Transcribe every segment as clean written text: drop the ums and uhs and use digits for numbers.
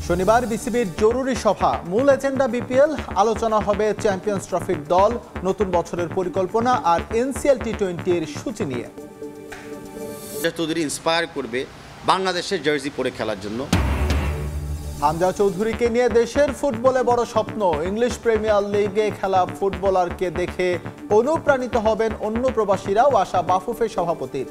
শনিবার বিসিবির জরুরি সভা, মূল এজেন্ডা বিপিএল, আলোচনা হবে চ্যাম্পিয়ন্স ট্রফির দল, নতুন বছরের পরিকল্পনা আর এনসিএল টি-20-র সূচি নিয়ে। তোদের ইন্সপায়ার করবে বাংলাদেশের জার্সি পরে খেলার জন্য। হামজা চৌধুরীকে নিয়ে দেশের ফুটবলে বড় স্বপ্ন, ইংলিশ প্রিমিয়ার লিগে খেলা ফুটবলারকে দেখে অনুপ্রাণিত হবেন অন্য প্রবাসীরাও, আশা বাফুফে সভাপতির।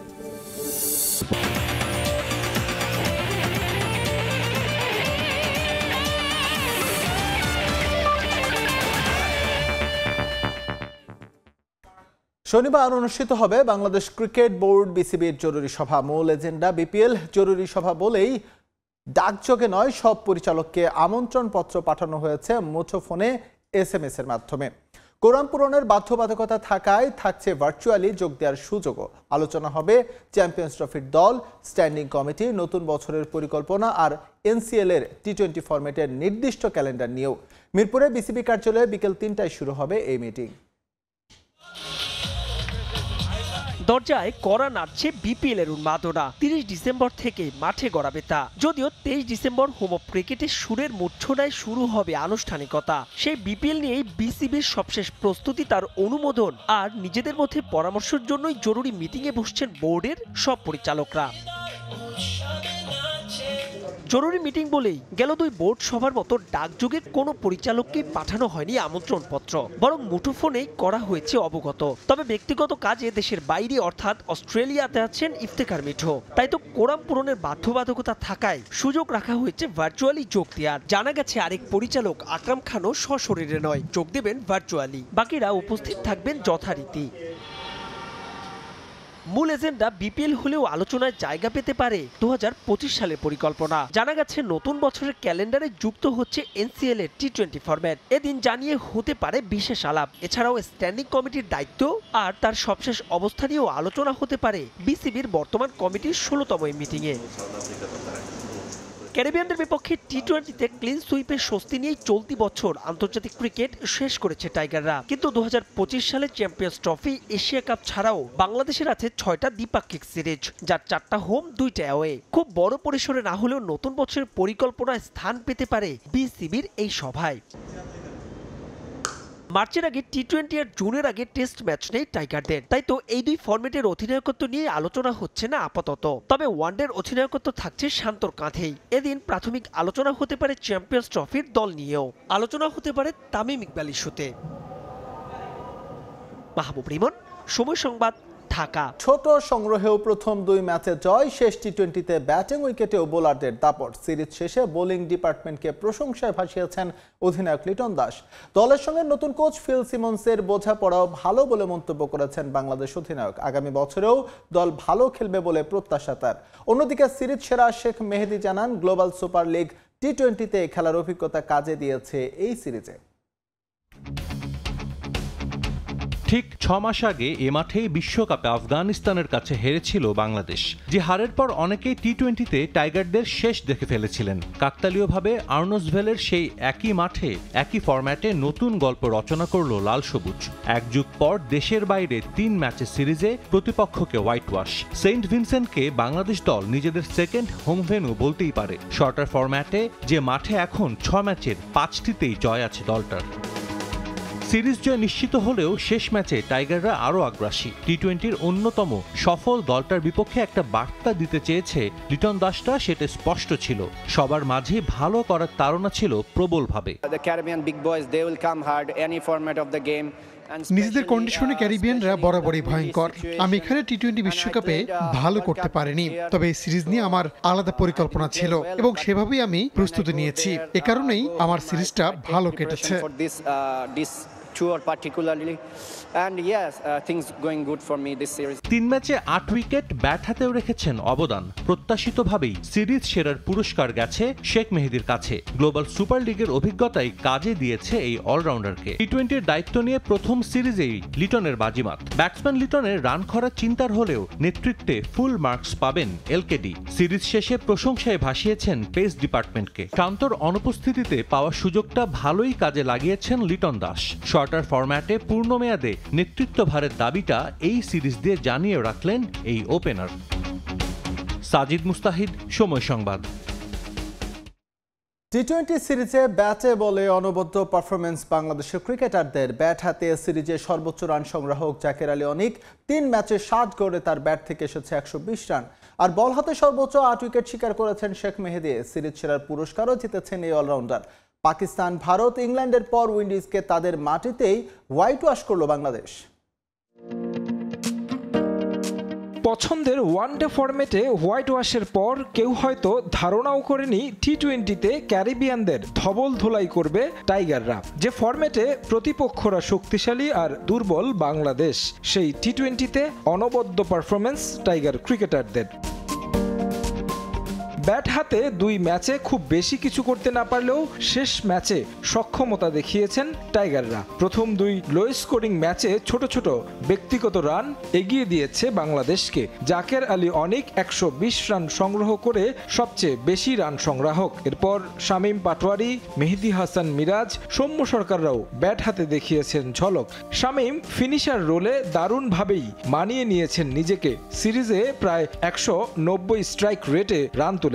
শনিবার অনুষ্ঠিত হবে বাংলাদেশ ক্রিকেট বোর্ড বিসিবির জরুরি সভা, মূল এজেন্ডা বিপিএল। জরুরি সভা বলেই ডাকযোগে নয়, সব পরিচালককে আমন্ত্রণ পত্র পাঠানো হয়েছে মুঠোফোনে SMS এর মাধ্যমে। কোরাম পূরণের বাধ্যবাধকতা থাকায় থাকছে ভার্চুয়ালি যোগ দেওয়ার সুযোগও। আলোচনা হবে চ্যাম্পিয়ন্স ট্রফির দল, স্ট্যান্ডিং কমিটি, নতুন বছরের পরিকল্পনা আর এনসিএল এর টি-20 ফরম্যাটের নির্দিষ্ট ক্যালেন্ডার নিয়েও। মিরপুরে বিসিবি কার্যালয়ে বিকেল 3টায় শুরু হবে এই মিটিং। দরজায় কড়া নাড়ছে বিপিএল এর উন্মাদনা। 30 ডিসেম্বর থেকে মাঠে গড়াবে তা। যদিও 23 ডিসেম্বর হোম অফ ক্রিকেটের সুরের মূর্ছনায় শুরু হবে আনুষ্ঠানিকতা। সেই বিপিএল নিয়েই বিসিবির সবশেষ প্রস্তুতি, তার অনুমোদন আর নিজেদের মধ্যে পরামর্শের জন্যই জরুরি মিটিংয়ে বসছেন বোর্ডের সব পরিচালকরা। জরুরি মিটিং বলেই গেল 2 বোর্ড সভার মতো ডাকযোগে কোনো পরিচালককে পাঠানো হয়নি আমন্ত্রণপত্র, বরং মুঠোফোনেই করা হয়েছে অবগত। তবে ব্যক্তিগত কাজে দেশের বাইরে অর্থাৎ অস্ট্রেলিয়াতে আছেন ইফতেখার মিঠু, তাই তো কোরাম পূরণের বাধ্যবাধকতা থাকায় সুযোগ রাখা হয়েছে ভার্চুয়ালি যোগ দেওয়ার। জানা গেছে আরেক পরিচালক আকরাম খানও সশরীরে নয়, যোগ দেবেন ভার্চুয়ালি, বাকিরা উপস্থিত থাকবেন যথারীতি। মূল এজেন্ডা বিপিএল হলেও আলোচনায় জায়গা পেতে পারে 2025 সালের পরিকল্পনা। জানা গেছে নতুন বছরের ক্যালেন্ডারে যুক্ত হচ্ছে এনসিএল এর টি-20 ফরম্যাট। এদিন জানিয়ে হতে পারে বিশেষ আলাপ। এছাড়াও স্ট্যান্ডিং কমিটির দায়িত্ব আর তার সবশেষ অবস্থা নিয়েও আলোচনা হতে পারে বিসিবির বর্তমান কমিটির 16তম মিটিংয়ে। ক্যারিবিয়ানদের বিপক্ষে টি-20তে ক্লিন সুইপের স্বস্তি নিয়েই চলতি বছর আন্তর্জাতিক ক্রিকেট শেষ করেছে টাইগাররা। কিন্তু 2025 সালে চ্যাম্পিয়ন্স ট্রফি, এশিয়া কাপ ছাড়াও বাংলাদেশের আছে 6টা দ্বিপাক্ষিক সিরিজ, যার 4টা হোম, 2টা অ্যাওয়ে। খুব বড় পরিসরে না হলেও নতুন বছরের পরিকল্পনায় স্থান পেতে পারে বিসিবির এই সভায়। মার্চের আগে টি-20 আর জুনের আগে টেস্ট ম্যাচ নেই টাইগারদের, তাই তো এই 2 ফরম্যাটের অধিনায়কত্ব নিয়ে আলোচনা হচ্ছে না আপাতত। তবে ওয়ানডের অধিনায়কত্ব থাকছে শান্তর কাঁধেই। এদিন প্রাথমিক আলোচনা হতে পারে চ্যাম্পিয়ন্স ট্রফির দল নিয়েও। আলোচনা হতে পারে তামিম ইকবাল ইস্যুতে। মাহবুব রিমন, সময় সংবাদ, ঢাকা। ছোট সংগ্রহেও প্রথম 2 ম্যাচে জয়, শেষ টি-20তে ব্যাটিং উইকেটেও বোলারদের দাপট। সিরিজ শেষে বোলিং ডিপার্টমেন্টকে প্রশংসায় ভাসিয়েছেন অধিনায়ক লিটন দাস। দলের সঙ্গে নতুন কোচ ফিল সিমন্সের বোঝাপড়াও ভালো বলে মন্তব্য করেছেন বাংলাদেশ অধিনায়ক। আগামী বছরেও দল ভালো খেলবে বলে প্রত্যাশা তার। অন্যদিকে সিরিজ সেরা শেখ মেহেদী জানান, গ্লোবাল সুপার লিগ টি-20তে খেলার অভিজ্ঞতা কাজে দিয়েছে এই সিরিজে। ঠিক 6 মাস আগে এ মাঠেই বিশ্বকাপে আফগানিস্তানের কাছে হেরেছিল বাংলাদেশ। যে হারের পর অনেকেই টি-20তে টাইগারদের শেষ দেখে ফেলেছিলেন। কাকতালীয়ভাবে আর্নসভেলের সেই একই মাঠে একই ফরম্যাটে নতুন গল্প রচনা করল লাল সবুজ। 1 যুগ পর দেশের বাইরে 3 ম্যাচের সিরিজে প্রতিপক্ষকে হোয়াইট ওয়াশ। সেন্ট ভিনসেন্টকে বাংলাদেশ দল নিজেদের সেকেন্ড হোম ভেন্যু বলতেই পারে। শর্টার ফরম্যাটে যে মাঠে এখন 6 ম্যাচের 5টিতেই জয় আছে দলটার। সিরিজ জয় নিশ্চিত হলেও শেষ ম্যাচে টাইগাররা আরও আগ্রাসী। টি-20র অন্যতম সফল দলটার বিপক্ষে একটা বার্তা দিতে চেয়েছে লিটন দাসটা, সেটা স্পষ্ট ছিল। সবার মাঝে ভালো করার তাড়না ছিল প্রবলভাবে। নিজেদের কন্ডিশনে ক্যারিবিয়ানরা বরাবরই ভয়ঙ্কর। আমি এখানে টি-20 বিশ্বকাপে ভালো করতে পারিনি, তবে এই সিরিজ নিয়ে আমার আলাদা পরিকল্পনা ছিল এবং সেভাবেই আমি প্রস্তুতি নিয়েছি। এ কারণেই আমার সিরিজটা ভালো কেটেছে। তিন ম্যাচে 8 উইকেট ব্যাট হাতেও রেখেছেন অবদান। প্রত্যাশিতভাবেই সিরিজ সেরার পুরস্কার গেছে শেখ মেহেদীর কাছে। গ্লোবাল সুপার লিগের অভিজ্ঞতাই কাজে দিয়েছে এই অলরাউন্ডারকে। টি-20-র দায়িত্ব নিয়ে প্রথম সিরিজেই লিটনের বাজিমাত। ব্যাটসম্যান লিটনের রান খরা চিন্তার হলেও নেতৃত্বে ফুল মার্কস পাবেন এলকেডি। সিরিজ শেষে প্রশংসায় ভাসিয়েছেন পেস ডিপার্টমেন্টকে। শান্তর অনুপস্থিতিতে পাওয়া সুযোগটা ভালোই কাজে লাগিয়েছেন লিটন দাস। শর্টার ফরম্যাটে পূর্ণমেয়াদে নেতৃত্বভারের দাবিটা এই সিরিজ দিয়ে জানিয়ে রাখলেন এই ওপেনার। সাজিদ মুস্তাহিদ, সময় সংবাদ। টি-20 সিরিজে ব্যাটে বলে অনবদ্য পারফরমেন্স বাংলাদেশের ক্রিকেটারদের। ব্যাট হাতে সিরিজে সর্বোচ্চ রান সংগ্রাহক জাকের আলী অনিক 3 ম্যাচে 7 গড়ে তার ব্যাট থেকে এসেছে 120 রান। আর বল হাতে সর্বোচ্চ 8 উইকেট শিকার করেছেন শেখ মেহেদী। সিরিজ সেরার পুরস্কারও জিতেছেন এই অলরাউন্ডার। পাকিস্তান, ভারত, ইংল্যান্ডের পর উইন্ডিজকে তাদের মাটিতেই হোয়াইট ওয়াশ করল বাংলাদেশ। পছন্দের ওয়ানডে ফরম্যাটে হোয়াইট ওয়াশের পর কেউ হয়তো ধারণাও করেনি টি-20তে ক্যারিবিয়ানদের ধবল ধোলাই করবে টাইগাররা। যে ফরম্যাটে প্রতিপক্ষরা শক্তিশালী আর দুর্বল বাংলাদেশ, সেই টি-20তে অনবদ্য পারফরমেন্স টাইগার ক্রিকেটারদের। ব্যাট হাতে 2 ম্যাচে খুব বেশি কিছু করতে না পারলেও শেষ ম্যাচে সক্ষমতা দেখিয়েছেন টাইগাররা। প্রথম 2 লো স্কোরিং ম্যাচে ছোট ছোট ব্যক্তিগত রান এগিয়ে দিয়েছে বাংলাদেশকে। জাকের আলী অনিক 120 রান সংগ্রহ করে সবচেয়ে বেশি রান সংগ্রাহক। এরপর শামীম পাটোয়ারি, মেহেদী হাসান মিরাজ, সৌম্য সরকাররাও ব্যাট হাতে দেখিয়েছেন ঝলক। শামীম ফিনিশার রোলে দারুণভাবেই মানিয়ে নিয়েছেন নিজেকে। সিরিজে প্রায় 190 স্ট্রাইক রেটে রান তুলেছেন।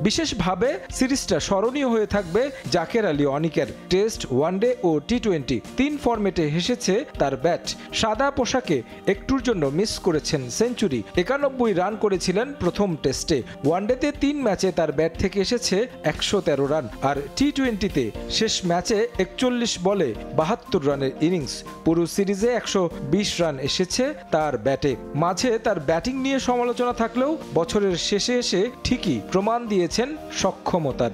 বিশেষভাবে সিরিজটা স্মরণীয় হয়ে থাকবে জাকের আলী অনিকের। টেস্ট, ওয়ানডে ও টি-20 3 ফরম্যাটে হেসেছে তার ব্যাট। সাদা পোশাকে একটুর জন্য মিস করেছেন সেঞ্চুরি। 91 রান করেছিলেন প্রথম টেস্টে। ওয়ানডেতে 3 ম্যাচে তার ব্যাট থেকে এসেছে 113 রান। আর টি-20তে শেষ ম্যাচে 41 বলে 72 রানের ইনিংস। পুরো সিরিজে 120 রান এসেছে তার ব্যাটে। মাঝে তার ব্যাটিং নিয়ে সমালোচনা থাকলেও বছরের শেষে এসে ঠিকই প্রমাণ দিয়েছে সক্ষমতার।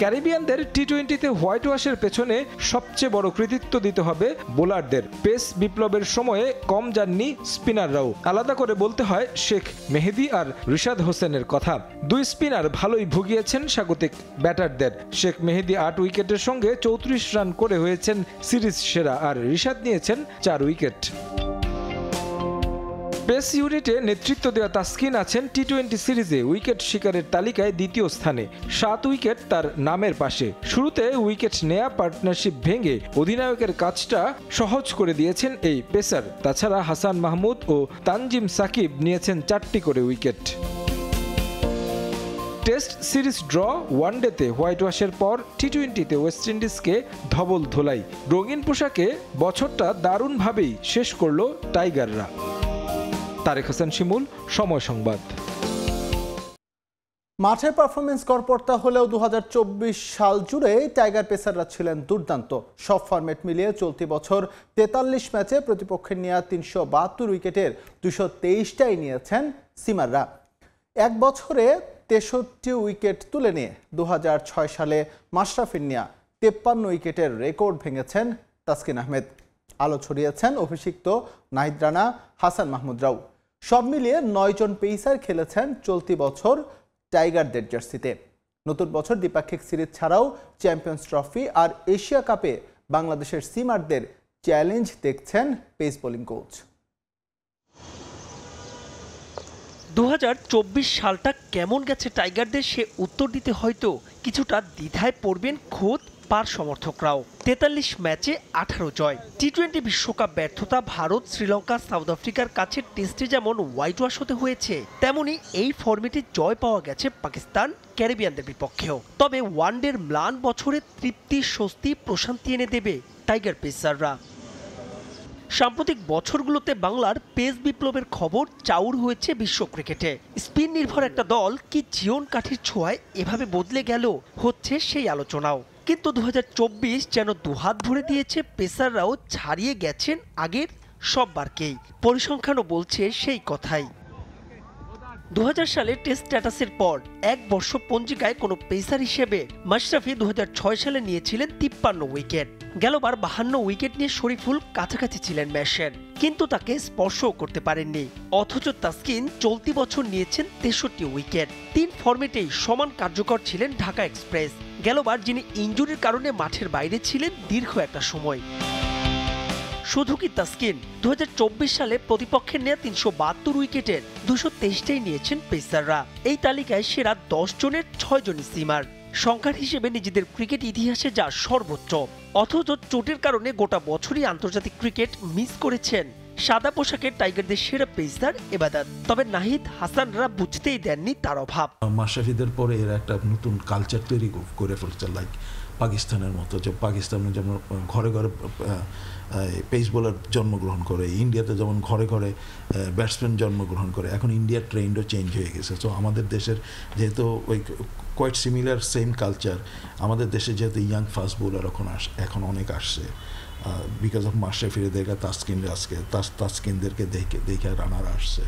ক্যারিবিয়ানদের টি-20তে হোয়াইট ওয়াশের পেছনে সবচেয়ে বড় কৃতিত্ব দিতে হবে বোলারদের। পেস বিপ্লবের সময়ে কম যাননি স্পিনাররাও। আলাদা করে বলতে হয় শেখ মেহেদী আর রিশাদ হোসেনের কথা। 2 স্পিনার ভালোই ভুগিয়েছেন স্বাগতিক ব্যাটারদের। শেখ মেহেদী 8 উইকেটের সঙ্গে 34 রান করে হয়েছেন সিরিজ সেরা, আর রিশাদ নিয়েছেন 4 উইকেট। পেস ইউনিটে নেতৃত্ব দেওয়া তাসকিন আছেন টি-20 সিরিজে উইকেট শিকারের তালিকায় 2য় স্থানে। 7 উইকেট তার নামের পাশে। শুরুতে উইকেট নেয়া পার্টনারশিপ ভেঙে অধিনায়কের কাজটা সহজ করে দিয়েছেন এই পেসার। তাছাড়া হাসান মাহমুদ ও তানজিম সাকিব নিয়েছেন 4টি করে উইকেট। টেস্ট সিরিজ ড্র, ওয়ানডেতে হোয়াইট ওয়াশের পর টি-20তে ওয়েস্ট ইন্ডিজকে ধবল ধোলাই। রঙিন পোশাকে বছরটা দারুণভাবেই শেষ করল টাইগাররা। তারেক হাসান শিমুল, সময় সংবাদ। মাঠে পারফরমেন্স গড়পড়তা হলেও 2024 সাল জুড়ে টাইগার পেসাররা ছিলেন দুর্দান্ত। সব ফরম্যাট মিলিয়ে চলতি বছর 43 ম্যাচে প্রতিপক্ষের নেওয়া 372 উইকেটের 223টাই নিয়েছেন সিমাররা। 1 বছরে 63 উইকেট তুলে নিয়ে 2006 সালে মাশরাফির নেওয়া 53 উইকেটের রেকর্ড ভেঙেছেন তাসকিন আহমেদ। আলো ছড়িয়েছেন অভিষিক্ত নাহিদ রানা, হাসান মাহমুদরাও। সব মিলিয়ে 9 জন পেসার খেলেছেন চলতি বছর টাইগারদের জার্সিতে। নতুন বছর দ্বিপাক্ষিক সিরিজ ছাড়াও চ্যাম্পিয়ন্স ট্রফি আর এশিয়া কাপে বাংলাদেশের সিমারদের চ্যালেঞ্জ দেখছেন পেস বোলিং কোচ। 2024 সালটা কেমন গেছে টাইগারদের, সে উত্তর দিতে হয়তো কিছুটা দ্বিধায় পড়বেন খোদ পার সমর্থকরাও। 43 ম্যাচে 18 জয়। টি-20 বিশ্বকাপ ব্যর্থতা ভারত, শ্রীলঙ্কা, সাউথ আফ্রিকার কাছে টেস্টে যেমন হোয়াইট ওয়াশ হতে হয়েছে, তেমনি এই ফরম্যাটে জয় পাওয়া গেছে পাকিস্তান, ক্যারিবিয়ানদের বিপক্ষেও। তবে ওয়ানডের ম্লান বছরে তৃপ্তি, স্বস্তি, প্রশান্তি এনে দেবে টাইগার পেসাররা। সাম্প্রতিক বছরগুলোতে বাংলার পেস বিপ্লবের খবর চাউর হয়েছে বিশ্ব ক্রিকেটে। স্পিন নির্ভর একটা দল কি জীবন কাঠির ছোঁয়ায় এভাবে বদলে গেল, হচ্ছে সেই আলোচনাও। কিন্তু 2024 যেন দুহাত ভরে দিয়েছে। পেসাররাও ছাড়িয়ে গেছেন আগের সববারকেই। পরিসংখ্যানও বলছে সেই কথাই। 2000 সালে টেস্ট স্ট্যাটাসের পর 1 বর্ষ পঞ্জিকায় কোনো পেসার হিসেবে মাশরাফি 2006 সালে নিয়েছিলেন 53 উইকেট। গেলবার 52 উইকেট নিয়ে শরীফুল কাছাকাছি ছিলেন ম্যাচের, কিন্তু তাকে স্পর্শও করতে পারেননি। অথচ তাসকিন চলতি বছর নিয়েছেন 63 উইকেট। 3 ফরম্যাটেই সমান কার্যকর ছিলেন ঢাকা এক্সপ্রেস। গেলবার যিনি ইনজুরির কারণে মাঠের বাইরে ছিলেন দীর্ঘ একটা সময়। শুধু কি তাসকিন, 2024 সালে প্রতিপক্ষের নেয়া 372 উইকেটের 223টাই নিয়েছেন পেসাররা। এই তালিকায় সেরা 10 জনের 6 জনই সিমার। সংখ্যার হিসেবে নিজেদের ক্রিকেট ইতিহাসে যা সর্বোচ্চ। অথচ চোটের কারণে গোটা বছরই আন্তর্জাতিক ক্রিকেট মিস করেছেন সাদা পোশাকের টাইগারদের সেরা পেসার এবাদত। তবে নাহিদ হাসানরা বুঝতেই দেননি তার অভাব। মাশরাফিদের পরে এরা একটা নতুন কালচার তৈরি করে ফেলছে, লাইক পাকিস্তানের মতো। যে পাকিস্তানে যেমন ঘরে ঘরে পেস বোলার জন্মগ্রহণ করে, ইন্ডিয়াতে যেমন ঘরে ঘরে ব্যাটসম্যান জন্মগ্রহণ করে, এখন ইন্ডিয়ার ট্রেন্ডও চেঞ্জ হয়ে গেছে। সো আমাদের দেশের যেহেতু ওই কোয়াইট সিমিলার সেম কালচার, আমাদের দেশে যেহেতু ইয়াং ফাস্ট বোলার এখন অনেক আসছে বিকজ অফ মাশরাফিদেরকে তাসকিনদেরকে দেখে রানার আসছে।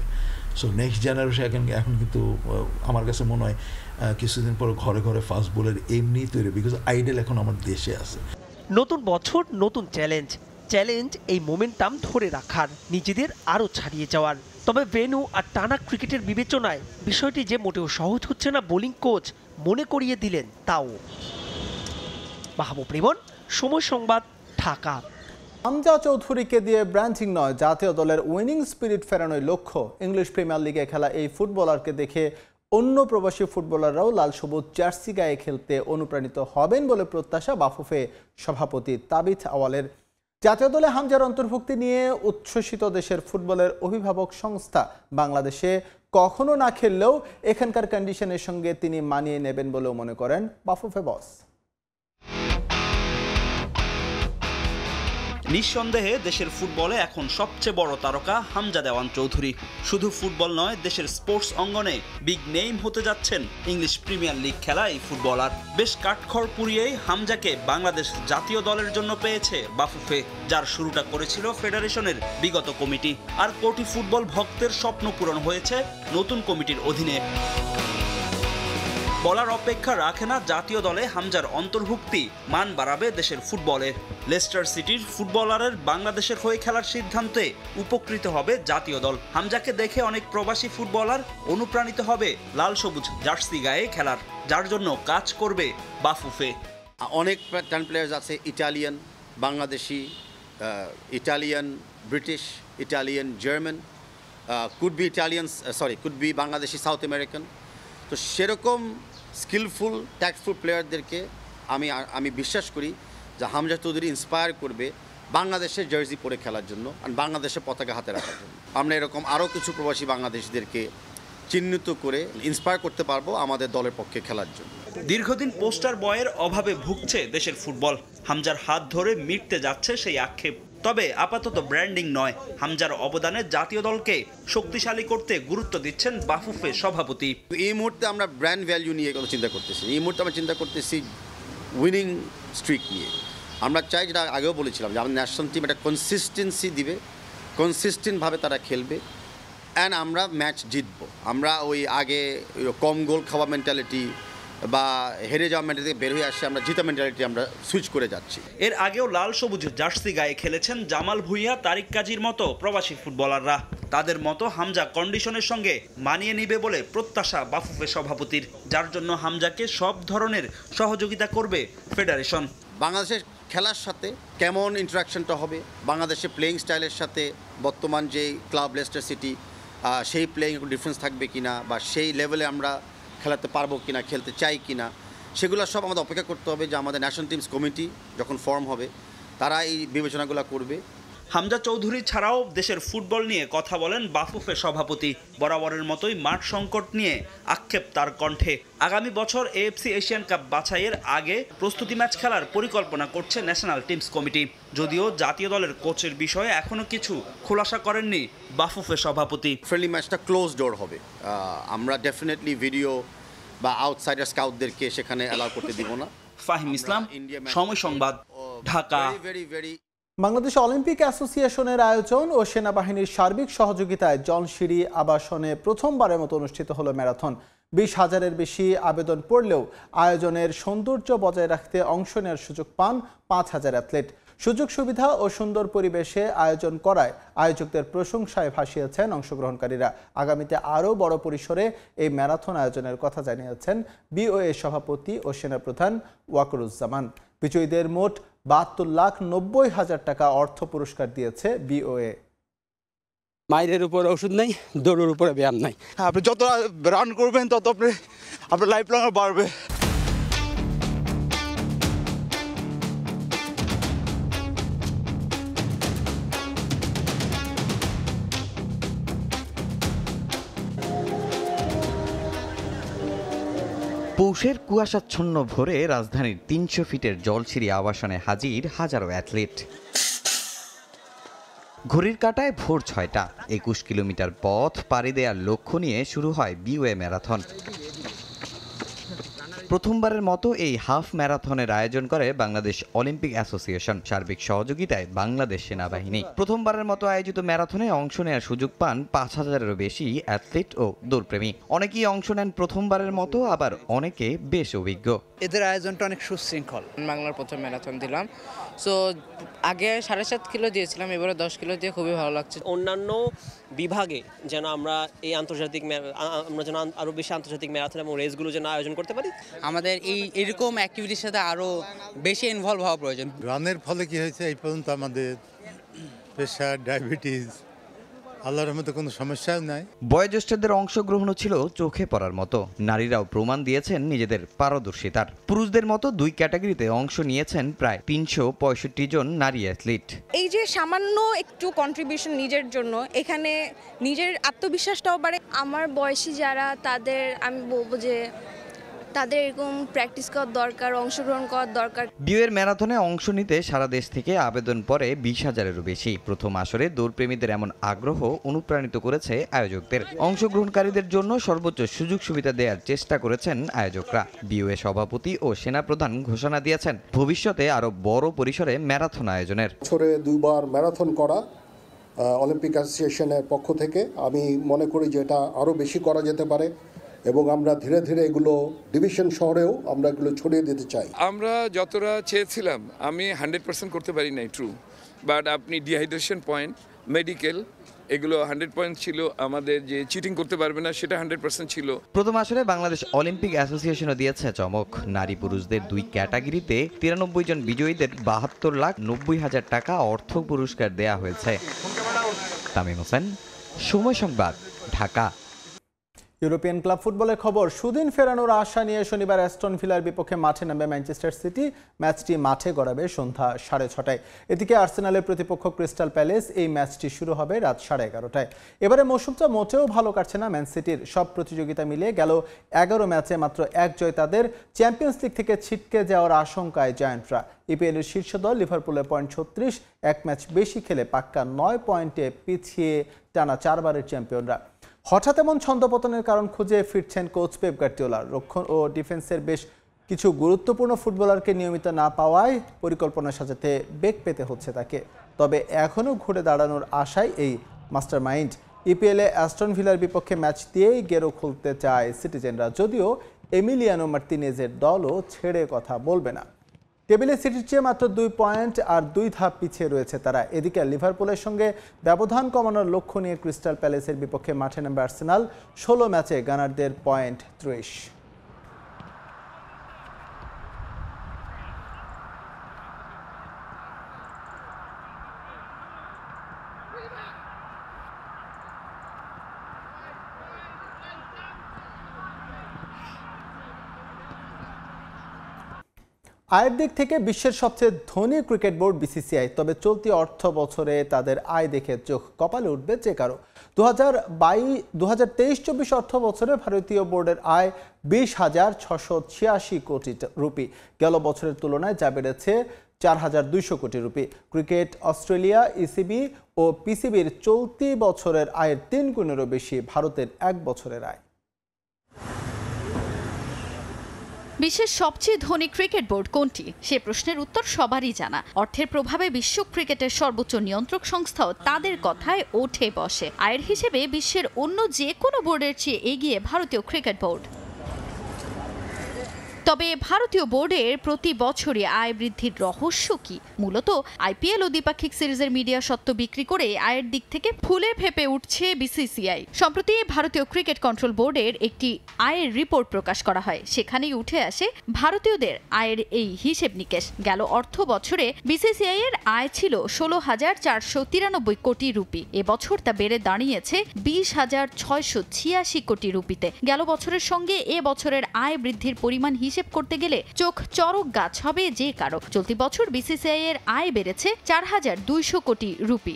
সো নেক্সট জেনারেশন এখন কিন্তু আমার কাছে মনে হয় কিছুদিন পর ঘরে ঘরে ফাস্ট বোলার এমনি তৈরি, বিকজ আইডল এখন আমার দেশে আছে। নতুন বছর নতুন চ্যালেঞ্জ এই মোমেন্টাম ধরে রাখার, নিজেদের আরও ছাড়িয়ে যাওয়ার। তবে ভেন্যু আর টানা ক্রিকেটের বিবেচনায় বিষয়টি যে মোটেও সহজ হচ্ছে না বোলিং কোচ মনে করিয়ে দিলেন তাও। মাহবুব রিমন, সময় সংবাদ, ঢাকা। হামজা চৌধুরীকে দিয়ে ব্র্যান্ডিং নয়, জাতীয় দলের উইনিং স্পিরিট ফেরানোর লক্ষ্য। ইংলিশ প্রিমিয়ার লিগে খেলা এই ফুটবলারকে দেখে অন্য প্রবাসী ফুটবলাররাও লাল সবুজ জার্সি গায়ে খেলতে অনুপ্রাণিত হবেন বলে প্রত্যাশা বাফুফে সভাপতি তাবিথ আওয়ালের। জাতীয় দলে হামজার অন্তর্ভুক্তি নিয়ে উচ্ছ্বসিত দেশের ফুটবলের অভিভাবক সংস্থা। বাংলাদেশে কখনো না খেললেও এখানকার কন্ডিশনের সঙ্গে তিনি মানিয়ে নেবেন বলেও মনে করেন বাফুফে বস। নিঃসন্দেহে দেশের ফুটবলে এখন সবচেয়ে বড় তারকা হামজা দেওয়ান চৌধুরী। শুধু ফুটবল নয়, দেশের স্পোর্টস অঙ্গনে বিগ নেম হতে যাচ্ছেন ইংলিশ প্রিমিয়ার লিগ খেলা এই ফুটবলার। বেশ কাঠখড় পুড়িয়েই হামজাকে বাংলাদেশ জাতীয় দলের জন্য পেয়েছে বাফুফে, যার শুরুটা করেছিল ফেডারেশনের বিগত কমিটি। আর কোটি ফুটবল ভক্তের স্বপ্ন পূরণ হয়েছে নতুন কমিটির অধীনে। বলার অপেক্ষা রাখে না জাতীয় দলে হামজার অন্তর্ভুক্তি মান বাড়াবে দেশের ফুটবলের। লেস্টার সিটির ফুটবলারের বাংলাদেশের হয়ে খেলার সিদ্ধান্তে উপকৃত হবে জাতীয় দল। হামজাকে দেখে অনেক প্রবাসী ফুটবলার অনুপ্রাণিত হবে লাল সবুজ জার্সি গায়ে খেলার, যার জন্য কাজ করবে বাফুফে। অনেক টান প্লেয়ার্স আছে, Italian, Bangladeshi, Italian, British, Italian, German, could be Bangladeshi, south American. তো সেরকম স্কিলফুল ট্যাক্টফুল প্লেয়ারদেরকে আমি বিশ্বাস করি যে হামজা চৌধুরী ইন্সপায়ার করবে বাংলাদেশের জার্সি পরে খেলার জন্য আর বাংলাদেশের পতাকা হাতে রাখার জন্য। আমরা এরকম আরও কিছু প্রবাসী বাংলাদেশিদেরকে চিহ্নিত করে ইন্সপায়ার করতে পারবো আমাদের দলের পক্ষে খেলার জন্য। দীর্ঘদিন পোস্টার বয়ের অভাবে ভুগছে দেশের ফুটবল। হামজার হাত ধরে মিটতে যাচ্ছে সেই আক্ষেপ। তবে আপাতত ব্র্যান্ডিং নয়, হামজার অবদানে জাতীয় দলকে শক্তিশালী করতে গুরুত্ব দিচ্ছেন বাফুফে সভাপতি। এই মুহূর্তে আমরা ব্র্যান্ড ভ্যালু নিয়ে চিন্তা করতেছি। এই মুহূর্তে আমরা চিন্তা করতেছি উইনিং স্ট্রিক নিয়ে। আমরা চাই, যেটা আগেও বলেছিলাম, যে আমাদের ন্যাশনাল টিম একটা কনসিস্টেন্সি দিবে, কনসিস্টেন্টভাবে তারা খেলবে অ্যান্ড আমরা ম্যাচ জিতবো। আমরা ওই আগে কম গোল খাওয়া মেন্টালিটি বা হেরে যাওয়া মেন্টালিটি বের হয়ে আসছে, আমরা জিতা মেন্টালিটি আমরা সুইচ করে যাচ্ছি। এর আগেও লাল সবুজ জার্সি গায়ে খেলেছেন জামাল ভুঁইয়া, তারিক কাজীর মতো প্রবাসী ফুটবলাররা। তাদের মতো হামজা কন্ডিশনের সঙ্গে মানিয়ে নিবে বলে প্রত্যাশা বাফুফে সভাপতির, যার জন্য হামজাকে সব ধরনের সহযোগিতা করবে ফেডারেশন। বাংলাদেশের খেলার সাথে কেমন ইন্টারাকশনটা হবে, বাংলাদেশের প্লেয়িং স্টাইলের সাথে বর্তমান যেই ক্লাব লেস্টার সিটি, সেই প্লেয়িং ডিফারেন্স থাকবে কিনা, বা সেই লেভেলে আমরা খেলাতে পারবো কিনা, খেলতে চাই কিনা, সেগুলো সব আমাদের অপেক্ষা করতে হবে যে আমাদের ন্যাশনাল টিমস কমিটি যখন ফর্ম হবে তারা এই বিবেচনাগুলো করবে। হামজা চৌধুরী ছাড়াও দেশের ফুটবল নিয়ে কথা বলেন বাফুফে সভাপতি। বরাবরের মতোই মাঠ সংকট নিয়ে আক্ষেপ তার কণ্ঠে। আগামী বছর এএফসি এশিয়ান কাপ বাছাইয়ের আগে প্রস্তুতি ম্যাচ খেলার পরিকল্পনা করছে ন্যাশনাল টিমস কমিটি। যদিও জাতীয় দলের কোচের বিষয়ে এখনো কিছু খোলাসা করেননি বাফুফে সভাপতি। ফ্রেন্ডলি ম্যাচটা ক্লোজ ডোর হবে। আমরা ডেফিনেটলি ভিডিও বা আউটসাইডার স্কাউটদেরকে সেখানে অ্যালাউ করতে দিব না। ফাহিম ইসলাম, সময় সংবাদ, ঢাকা। বাংলাদেশ অলিম্পিক অ্যাসোসিয়েশনের আয়োজন ও সেনাবাহিনীর সার্বিক সহযোগিতায় জলশিরি আবাসনে প্রথমবারের মতো অনুষ্ঠিত হলো ম্যারাথন। 20,000-এর বেশি আবেদন পড়লেও আয়োজনের সৌন্দর্য বজায় রাখতে অংশ নেওয়ার সুযোগ পান 5,000 অ্যাথলেট। সুযোগ সুবিধা ও সুন্দর পরিবেশে আয়োজন করায় আয়োজকদের প্রশংসায় ভাসিয়েছেন অংশগ্রহণকারীরা। আগামীতে আরও বড় পরিসরে এই ম্যারাথন আয়োজনের কথা জানিয়েছেন বিওএ সভাপতি ও সেনাপ্রধান ওয়াকরুজ্জামান। বিজয়ীদের মোট 72,90,000 টাকা অর্থ পুরস্কার দিয়েছে বিওএ। মাইরের উপরে ওষুধ নেই, দৌড়ের উপরে ব্যায়াম নাই। আপনি যত রান করবেন তত আপনার লাইফ লং বাড়বে। পৌষের কুয়াশাচ্ছন্ন ভোরে রাজধানীর ৩০০ ফিটের জলছিরি আবাসনে হাজির হাজারো অ্যাথলিট। ঘড়ির কাঁটায় ভোর ৬টা, ২১ কিলোমিটার পথ পাড়ি দেওয়ার লক্ষ্য নিয়ে শুরু হয় বিওএ ম্যারাথন। প্রথমবারের মতো এই হাফ ম্যারাথনের আয়োজন করে বাংলাদেশ অলিম্পিক অ্যাসোসিয়েশন, সার্বিক সহযোগিতায় বাংলাদেশ সেনাবাহিনী। প্রথমবারের মতো আয়োজিত ম্যারাথনে অংশ নেওয়ার সুযোগ পান ৫,০০০-এরও বেশি অ্যাথলিট ও দৌড়প্রেমী। অনেকেই অংশ নেন প্রথমবারের মতো, আবার অনেকে বেশ অভিজ্ঞ। এদের আয়োজনটা অনেক সুশৃঙ্খল। বাংলার প্রথম ম্যারাথন দিলাম, সো আগে ৭.৫ কিলো দিয়েছিলাম, এবারে 10 কিলো দিয়ে খুবই ভালো লাগছে। অন্যান্য বিভাগে যেন আমরা এই আমরা যেন আরও বেশি আন্তর্জাতিক ম্যারাথন এবং রেসগুলো যেন আয়োজন করতে পারি। আমাদের এরকম অ্যাক্টিভিটির সাথে আরও বেশি ইনভলভ হওয়া প্রয়োজন। রানের ফলে কি হয়েছে, এই পর্যন্ত আমাদের প্রেশার, ডায়াবেটিস, আল্লাহর রহমতে কোনো সমস্যাও নাই। বয়োজ্যেষ্ঠদের অংশগ্রহণও ছিল চোখে পড়ার মতো। নারীরাও প্রমাণ দিয়েছেন নিজেদের পারদর্শিতার। পুরুষদের মতো দুই ক্যাটাগরিতে অংশ নিয়েছেন প্রায় ৩৬৫ জন নারী অ্যাথলিট। এই যে সামান্য একটু কন্ট্রিবিউশন নিজের জন্য, এখানে নিজের আত্মবিশ্বাসটাও বাড়ে। আমার বয়সী যারা, তাদের আমি বলবো যে তাদের এরকম প্র্যাকটিস করার দরকার, অংশগ্রহণ করার দরকার। বিওএর ম্যারাথনে অংশ নিতে সারা দেশ থেকে আবেদন পড়ে ২০,০০০-এরও বেশি। প্রথম আসরে দৌড়প্রেমীদের এমন আগ্রহ অনুপ্রাণিত করেছে আয়োজকদের। অংশগ্রহণকারীদের জন্য সর্বোচ্চ সুযোগ সুবিধা দেওয়ার চেষ্টা করেছেন আয়োজকরা। বিওএ সভাপতি ও সেনাপ্রধান ঘোষণা দিয়েছেন ভবিষ্যতে আরও বড় পরিসরে ম্যারাথন আয়োজনের। বছরে 2বার ম্যারাথন করা অলিম্পিক অ্যাসোসিয়েশনের পক্ষ থেকে আমি মনে করি যে এটা আরও বেশি করা যেতে পারে এবং আমরা ধীরে ধীরে এগুলো ডিভিশন শহরেও আমরা এগুলো ছড়িয়ে দিতে চাই। আমরা যতটা চেয়েছিলাম আমি 100% করতে পারি নাই, ট্রু, বাট আপনি ডিহাইড্রেশন পয়েন্ট, মেডিকেল, এগুলো 100 পয়েন্ট ছিল। আমাদের যে চিটিং করতে পারবে না সেটা 100% ছিল। প্রথম আসরে বাংলাদেশ অলিম্পিক অ্যাসোসিয়েশনও দিয়েছে চমক। নারী পুরুষদের দুই ক্যাটাগরিতে 93 জন বিজয়ীদের ৭২,৯০,০০০ টাকা অর্থ পুরস্কার দেয়া হয়েছে। তামিম হোসেন, সময় সংবাদ, ঢাকা। ইউরোপিয়ান ক্লাব ফুটবলের খবর। সুদিন ফেরানোর আশা নিয়ে শনিবার অ্যাস্টন ভিলার বিপক্ষে মাঠে নামবে ম্যানচেস্টার সিটি। ম্যাচটি মাঠে গড়াবে সন্ধ্যা 6:30টায়। এদিকে আর্সেনালের প্রতিপক্ষ ক্রিস্টাল প্যালেস। এই ম্যাচটি শুরু হবে রাত 11:30টায়। এবারে মৌসুমটা মোটেও ভালো কাটছে না ম্যান সিটির। সব প্রতিযোগিতা মিলিয়ে গেল 11 ম্যাচে মাত্র 1 জয় তাদের। চ্যাম্পিয়ন্স লিগ থেকে ছিটকে যাওয়ার আশঙ্কায় জায়ান্টরা। ইপিএলের শীর্ষ দল লিভারপুলের পয়েন্ট 36, 1 ম্যাচ বেশি খেলে পাক্কা 9 পয়েন্টে পিছিয়ে টানা 4 বারের চ্যাম্পিয়নরা। হঠাৎ এমন ছন্দপতনের কারণ খুঁজে ফিরছেন কোচ পেপ গার্দিওলা। রক্ষণ ও ডিফেন্সের বেশ কিছু গুরুত্বপূর্ণ ফুটবলারকে নিয়মিত না পাওয়ায় পরিকল্পনা সাজাতে বেগ পেতে হচ্ছে তাকে। তবে এখনও ঘুরে দাঁড়ানোর আশায় এই মাস্টার মাইন্ড। ইপিএলে অ্যাস্টন ভিলার বিপক্ষে ম্যাচ দিয়েই গেরো খুলতে চায় সিটিজেনরা, যদিও এমিলিয়ানো মার্তিনেজের দলও ছেড়ে কথা বলবে না। টেবিলে সিটির চেয়ে মাত্র 2 পয়েন্ট আর 2 ধাপ পিছিয়ে রয়েছে তারা। এদিকে লিভারপুলের সঙ্গে ব্যবধান কমানোর লক্ষ্য নিয়ে ক্রিস্টাল প্যালেসের বিপক্ষে মাঠে নামবে আর্সেনাল। 16 ম্যাচে গানারদের পয়েন্ট 30। আয়ের দিক থেকে বিশ্বের সবচেয়ে ধনী ক্রিকেট বোর্ড বিসিসিআই। তবে চলতি অর্থ বছরে তাদের আয় দেখে চোখ কপালে উঠবে যে কারো। 2023-24 অর্থ বছরে ভারতীয় বোর্ডের আয় 20,686 কোটি রুপি। গেল বছরের তুলনায় যা বেড়েছে 4,200 কোটি রুপি। ক্রিকেট অস্ট্রেলিয়া, ইসিবি ও পিসিবির চলতি বছরের আয়ের 3 গুণেরও বেশি ভারতের 1 বছরের আয়। বিশ্বের সবচেয়ে ধনী ক্রিকেট বোর্ড কোনটি? সে প্রশ্নের উত্তর সবারই জানা। অর্থের প্রভাবে বিশ্ব ক্রিকেটের সর্বোচ্চ নিয়ন্ত্রক সংস্থাও তাদের কথায় ওঠে বসে। আয়ের হিসেবে বিশ্বের অন্য যে কোনো বোর্ডের চেয়ে এগিয়ে ভারতীয় ক্রিকেট বোর্ড। তবে ভারতীয় বোর্ডের প্রতি বছরে আয় বৃদ্ধির রহস্য কি? মূলত আইপিএল ও দ্বিপাক্ষিক সিরিজের মিডিয়া সত্ত্ব বিক্রি করে আয়ের দিক থেকে ফুলে ফেপে উঠছে বিসিসিআই। সম্প্রতি ভারতীয় ক্রিকেট কন্ট্রোল বোর্ডের একটি আয়ের রিপোর্ট প্রকাশ করা হয়। সেখানেই উঠে আসে ভারতীয়দের আয়ের এই হিসেব নিকেশ। গেল অর্থ বছরে বিসিসিআই এর আয় ছিল 16,493 কোটি রুপি। এবছর তা বেড়ে দাঁড়িয়েছে 20,686 কোটি রুপিতে। গেল বছরের সঙ্গে এ বছরের আয় বৃদ্ধির পরিমাণ হিসেব করতে গেলে চোখ চরক গাছ হবে যে কারো। চলতি বছর বিসিসিআই এর আয় বেড়েছে 4,200 কোটি রুপি।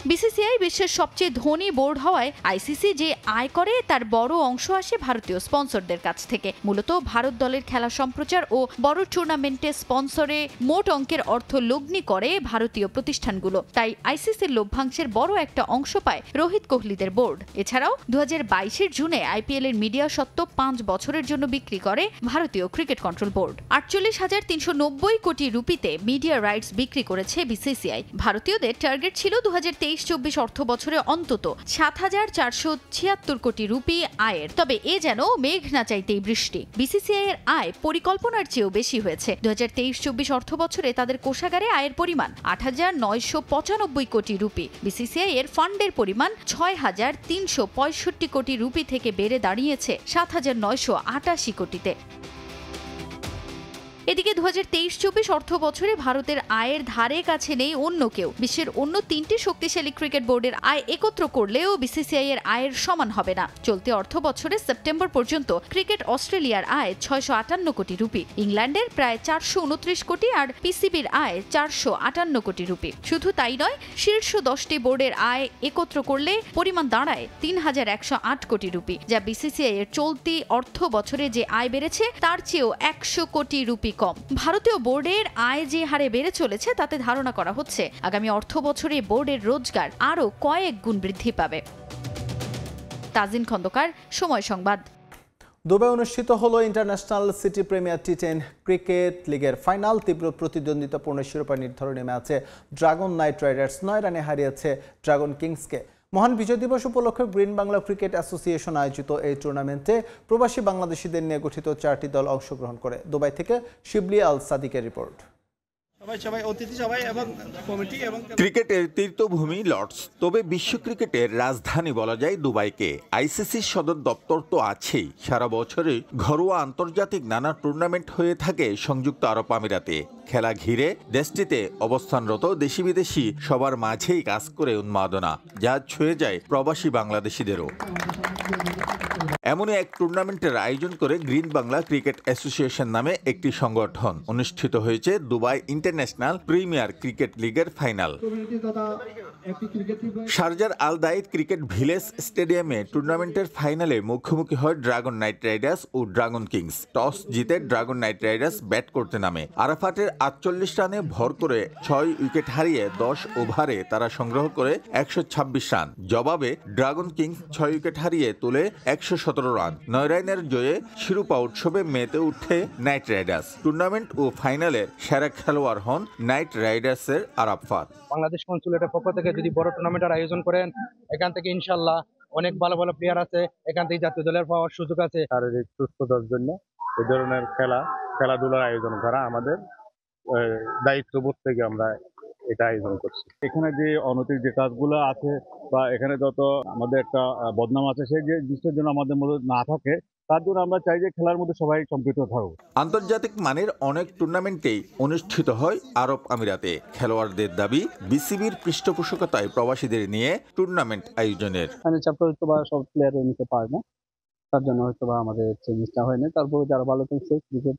বিসিসিআই বিশ্বের সবচেয়ে ধনী বোর্ড হওয়ায় আইসিসি যে আয় করে তার বড় অংশ আসে ভারতীয় স্পন্সরদের কাছ থেকে। মূলত ভারত দলের খেলা সম্প্রচার ও বড় টুর্নামেন্টে স্পন্সরে মোট অঙ্কের অর্থ লগ্নি করে ভারতীয় প্রতিষ্ঠানগুলো। তাই আইসিসির লভ্যাংশের বড় একটা অংশ পায় রোহিত কোহলিদের বোর্ড। এছাড়াও 2022 জুনে আইপিএল এর মিডিয়া স্বত্ব 5 বছরের জন্য বিক্রি করে ভারতীয় ক্রিকেট কন্ট্রোল বোর্ড। 48,390 কোটি রুপিতে মিডিয়া রাইটস বিক্রি করেছে বিসিসিআই। ভারতীয়দের টার্গেট ছিল 2023-24 অর্থ বছরে অন্তত 7,476 কোটি রুপি আয়ের। তবে এ যেন মেঘ না চাইতেই বৃষ্টি। বিসিসিআই এর আয় পরিকল্পনার চেয়েও বেশি হয়েছে। 2023-24 অর্থ বছরে তাদের কোষাগারে আয়ের পরিমাণ 8,995 কোটি রুপি। বিসিসিআই এর ফান্ডের পরিমাণ 6,365 কোটি রুপি থেকে বেড়ে দাঁড়িয়েছে 7,988 কোটিতে। এদিকে 2023-24 অর্থ বছরে ভারতের আয়ের ধারে কাছে নেই অন্য কেউ। বিশ্বের অন্য 3টি শক্তিশালী ক্রিকেট বোর্ডের আয় একত্র করলেও বিসিসিআই এর আয়ের সমান হবে না। চলতি অর্থ বছরে সেপ্টেম্বর পর্যন্ত ক্রিকেট অস্ট্রেলিয়ার আয় 658 কোটি রুপি, ইংল্যান্ডের প্রায় 429 কোটি আর পিসিবির আয় 458 কোটি রুপি। শুধু তাই নয়, শীর্ষ 10টি বোর্ডের আয় একত্র করলে পরিমাণ দাঁড়ায় 3,108 কোটি রুপি, যা বিসিসিআই এর চলতি অর্থ বছরে যে আয় বেড়েছে তার চেয়েও 100 কোটি রুপি কম। ভারতীয় বোর্ডের আয় যে হারে বেড়ে চলেছে তাতে ধারণা করা হচ্ছে আগামী অর্থ বছরে বোর্ডের রোজগার আরও কয়েক গুণ বৃদ্ধি পাবে। তাজিন খন্দকার, সময় সংবাদ। দুবাই অনুষ্ঠিত হলো ইন্টারন্যাশনাল সিটি প্রিমিয়ার টি10 ক্রিকেট লিগের ফাইনাল। তীব্র প্রতিদ্বন্দ্বিতাপূর্ণ শিরোপা নির্ধারণী ম্যাচে ড্রাগন নাইট রাইডার্স 9 রানে হারিয়েছে ড্রাগন কিংসকে। মহান বিজয় দিবস উপলক্ষে গ্রিন বাংলা ক্রিকেট অ্যাসোসিয়েশন আয়োজিত এই টুর্নামেন্টে প্রবাসী বাংলাদেশিদের নিয়ে গঠিত 4টি দল অংশগ্রহণ করে। দুবাই থেকে শিবলি আল সাদিকের রিপোর্ট। ক্রিকেটের তীর্থভূমি লর্ডস, তবে বিশ্ব ক্রিকেটের রাজধানী বলা যায় দুবাইকে। আইসিসির সদর দপ্তর তো আছেই, সারা বছরে ঘরোয়া আন্তর্জাতিক নানা টুর্নামেন্ট হয়ে থাকে সংযুক্ত আরব আমিরাতে। খেলা ঘিরে দেশটিতে অবস্থানরত দেশি বিদেশি সবার মাঝেই কাজ করে উন্মাদনা, যা ছুঁয়ে যায় প্রবাসী বাংলাদেশিদেরও। এমনই এক টুর্নামেন্টের আয়োজন করে গ্রিন বাংলা ক্রিকেট অ্যাসোসিয়েশন নামে একটি সংগঠন। অনুষ্ঠিত হয়েছে দুবাই ইন্টারন্যাশনাল প্রিমিয়ার ক্রিকেট লিগের ফাইনাল। শারজার আল দাইদ ক্রিকেট ভিলেজ স্টেডিয়ামে টুর্নামেন্টের ফাইনালে মুখোমুখি হয় ড্রাগন নাইট রাইডার্স ও ড্রাগন কিংস। টস জিতে ড্রাগন নাইট রাইডার্স ব্যাট করতে নামে। আরাফাতের 48 রানে ভর করে 6 উইকেট হারিয়ে 10 ওভারে তারা সংগ্রহ করে 126 রান। জবাবে ড্রাগন কিংস 6 উইকেট হারিয়ে তুলে 117 রান। 9 রানের জয়ে শিরোপা উৎসবে মেতে উঠে নাইট রাইডার্স। টুর্নামেন্ট ও ফাইনালের সেরা খেলোয়াড় হন নাইট রাইডার্সের আরাফাত। বাংলাদেশ কনসুলেটের পক্ষ থেকে যদি বড় টুর্নামেন্টের আয়োজন করেন, এখান থেকে ইনশাল্লাহ অনেক ভালো ভালো প্লেয়ার আছে, এখান থেকে জাতীয় দলের পাওয়ার সুযোগ আছে। শারীরিক সুস্থতার জন্য এই ধরনের খেলাধুলার আয়োজন করা আমাদের দায়িত্ববোধ থেকে আমরা এটা আয়োজন করছি। এখানে যে অনৈতিক যে কাজগুলো আছে বা এখানে যত আমাদের একটা বদনাম আছে, সেই যে জিনিসটার জন্য আমাদের মধ্যে না থাকে, তার জন্য আমরা চাই যে খেলার মধ্যে সবাই সম্পৃক্ত থাকুক। আন্তর্জাতিক মানের অনেক টুর্নামেন্টেই অনুষ্ঠিত হয় আরব আমিরাতে। খেলোয়াড়দের দাবি, বিসিবির পৃষ্ঠপোষকতায় প্রবাসীদের নিয়ে টুর্নামেন্ট আয়োজনের। সব প্লেয়ার নিতে পারে না, তার জন্য হয়তো আমাদের চেঞ্জটা হয় না। তারপরে যারা ভালো খেলছে ক্রিকেট,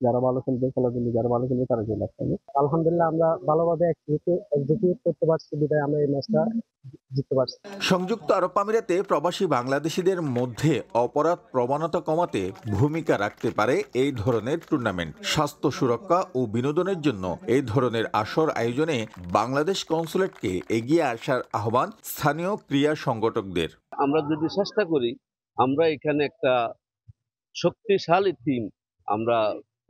যারা ভালো খেলবে খেলাধুলা, যারা ভালো খেলবে তারা জেলা থাকবে। আলহামদুলিল্লাহ আমরা ভালোভাবে এক্সিকিউট করতে পারছি, বিধায় আমরা এই ম্যাচটা জিততে পারছি। সংযুক্ত আরব আমিরাতে প্রবাসী বাংলাদেশিদের মধ্যে অপরাধ প্রবণতা কমাতে ভূমিকা রাখতে পারে এই ধরনের টুর্নামেন্ট। স্বাস্থ্য সুরক্ষা ও বিনোদনের জন্য এই ধরনের আসর আয়োজনে বাংলাদেশ কনসুলেটকে এগিয়ে আসার আহ্বান স্থানীয় ক্রীড়া সংগঠকদের। আমরা যদি চেষ্টা করি, আমরা এখানে একটা শক্তিশালী টিম আমরা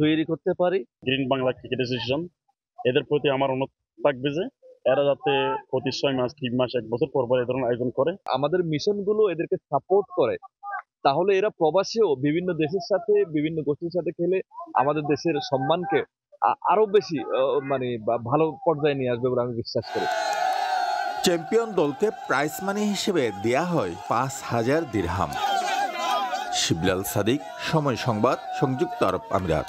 তৈরি করতে পারি। গ্রিন বাংলা ক্রিকেট অ্যাসোসিয়েশন এদের প্রতি আমার অনুরোধ থাকবে যে এরা যাতে প্রতি 6 মাস 3 মাস 1 বছর পর পর এই ধরনের আয়োজন করে। আমাদের মিশনগুলো এদেরকে সাপোর্ট করে, তাহলে এরা প্রবাসীও বিভিন্ন দেশের সাথে বিভিন্ন গোষ্ঠীর সাথে খেলে আমাদের দেশের সম্মানকে আরো বেশি ভালো পর্যায়ে নিয়ে আসবে বলে আমি বিশ্বাস করি। চ্যাম্পিয়ন দলকে প্রাইজ মানি হিসেবে দেয়া হয় 5,000 দিরহাম। শিবলাল সাদিক, সময় সংবাদ, সংযুক্ত আরব আমিরাত।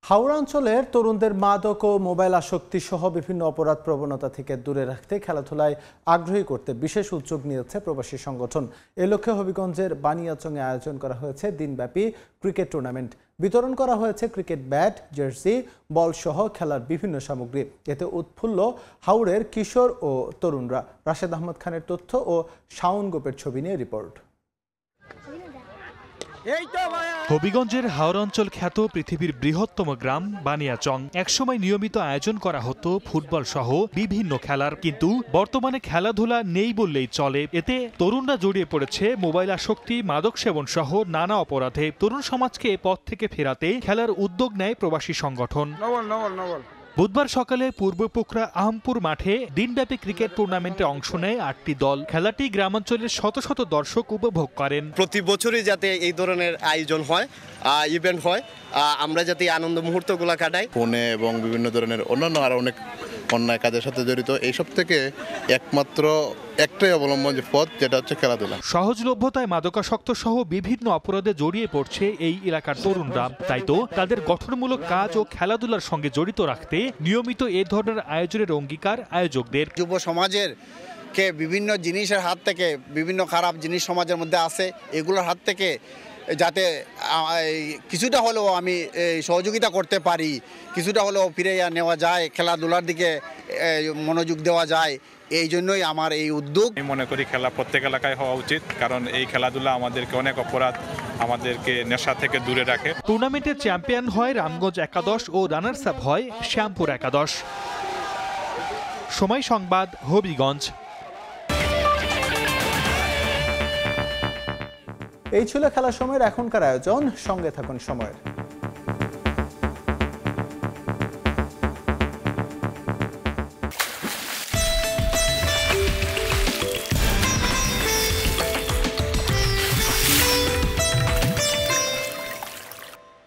হাওড়া অঞ্চলের তরুণদের মাদক ও মোবাইল আসক্তি সহ বিভিন্ন অপরাধ প্রবণতা থেকে দূরে রাখতে খেলাধুলায় আগ্রহী করতে বিশেষ উদ্যোগ নিয়েছে প্রবাসী সংগঠন। এ লক্ষ্যে হবিগঞ্জের বানিয়াচংয়ে আয়োজন করা হয়েছে দিনব্যাপী ক্রিকেট টুর্নামেন্ট। বিতরণ করা হয়েছে ক্রিকেট ব্যাট, জার্সি, বল সহ খেলার বিভিন্ন সামগ্রী। এতে উৎফুল্ল হাওড়ের কিশোর ও তরুণরা। রাশেদ আহমদ খানের তথ্য ও শাওন গোপের ছবি নিয়ে রিপোর্ট। হবিগঞ্জের হাওড় অঞ্চল খ্যাত পৃথিবীর বৃহত্তম গ্রাম বানিয়াচং। একসময় নিয়মিত আয়োজন করা হতো ফুটবল সহ বিভিন্ন খেলার, কিন্তু বর্তমানে খেলাধুলা নেই বললেই চলে। এতে তরুণরা জড়িয়ে পড়েছে মোবাইল আসক্তি, মাদক সেবন সহ নানা অপরাধে। তরুণ সমাজকে এ পথ থেকে ফেরাতে খেলার উদ্যোগ নেয় প্রবাসী সংগঠন। বুধবার সকালে পূর্ব পোখরা আহমপুর মাঠে দিনব্যাপী ক্রিকেট টুর্নামেন্টে অংশ নেয় 8টি দল। খেলাটি গ্রামাঞ্চলের শত শত দর্শক উপভোগ করেন। প্রতি বছরই যাতে এই ধরনের আয়োজন হয়, ইভেন্ট হয়, আমরা যাতে আনন্দ মুহূর্তগুলো কাটাই। ফোনে এবং বিভিন্ন ধরনের অন্যান্য আরো অনেক অন্যায় কাজের সাথে জড়িত, এইসব থেকে একমাত্র একটাই অবলম্বন যে পথ, যেটা হচ্ছে খেলাধুলা। সহজলভ্যতায় মাদকাসক্ত সহ বিভিন্ন অপরাধে জড়িয়ে পড়ছে এই এলাকার তরুণরা। তাই তো তাদের গঠনমূলক কাজ ও খেলাধুলার সঙ্গে জড়িত রাখতে নিয়মিত এ ধরনের আয়োজনের অঙ্গীকার আয়োজকদের। যুব সমাজের কে বিভিন্ন জিনিসের হাত থেকে, বিভিন্ন খারাপ জিনিস সমাজের মধ্যে আছে, এগুলোর হাত থেকে যাতে কিছুটা হলেও আমি সহযোগিতা করতে পারি, কিছুটা হলেও ফিরে নেওয়া যায়, খেলাধুলার দিকে মনোযোগ দেওয়া যায়, এই জন্যই আমার এই উদ্যোগ। আমি মনে করি খেলা প্রত্যেক এলাকায় হওয়া উচিত, কারণ এই খেলাধুলা আমাদেরকে অনেক অপরাধ, আমাদেরকে নেশা থেকে দূরে রাখে। টুর্নামেন্টের চ্যাম্পিয়ন হয় রামগঞ্জ একাদশ ও রানার্স আপ হয় শ্যামপুর একাদশ। সময় সংবাদ, হবিগঞ্জ। এই ছিল খেলার সময়ের এখনকার আয়োজন। সঙ্গে থাকুন সময়ের।